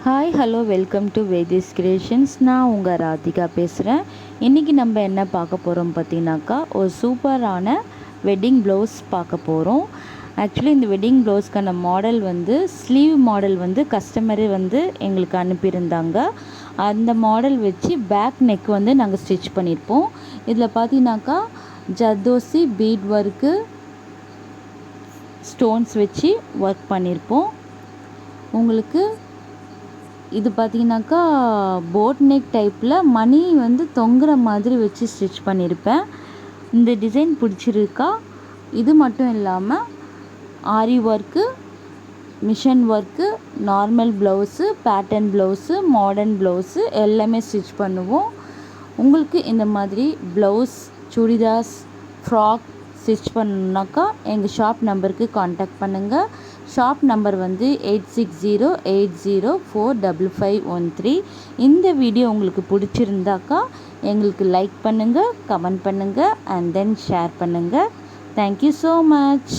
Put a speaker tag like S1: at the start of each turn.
S1: Hi hello welcome to Vedis creations. நான் உங்கள் ராதிகா பேசுகிறேன். இன்றைக்கி நம்ம என்ன பார்க்க போகிறோம் பார்த்தீங்கன்னாக்கா, ஒரு சூப்பரான வெட்டிங் ப்ளவுஸ் பார்க்க போகிறோம். ஆக்சுவலி இந்த வெட்டிங் ப்ளவுஸ்க்கான மாடல் ஸ்லீவ் மாடல் கஸ்டமரே எங்களுக்கு அனுப்பியிருந்தாங்க. அந்த மாடல் வச்சு பேக் நெக் நாங்கள் ஸ்டிச் பண்ணியிருப்போம். இதில் பார்த்தீங்கன்னாக்கா ஜர்தோசி பீட் ஒர்க்கு ஸ்டோன்ஸ் வச்சு ஒர்க் பண்ணியிருப்போம். உங்களுக்கு இது பார்த்தீங்கன்னாக்கா போட் நெக் டைப்பில் மணி தொங்குற மாதிரி வச்சு ஸ்டிச் பண்ணியிருப்பேன். இந்த டிசைன் பிடிச்சிருக்கா? இது மட்டும் இல்லாமல் aari work, machine work, normal blouse, pattern blouse, modern blouse எல்லாமே ஸ்டிச் பண்ணுவோம். உங்களுக்கு இந்த மாதிரி ப்ளவுஸ், சுடிதார்ஸ், ஃப்ராக் ஸ்டிச் பண்ணணுன்னாக்கா எங்கள் ஷாப் நம்பருக்கு காண்டாக்ட் பண்ணுங்கள். Shop number 8608045513. இந்த வீடியோ உங்களுக்கு பிடிச்சிருந்தாக்கா எங்களுக்கு லைக் பண்ணுங்கள், கமெண்ட் பண்ணுங்கள் அண்ட் தென் ஷேர் பண்ணுங்கள். Thank you so much.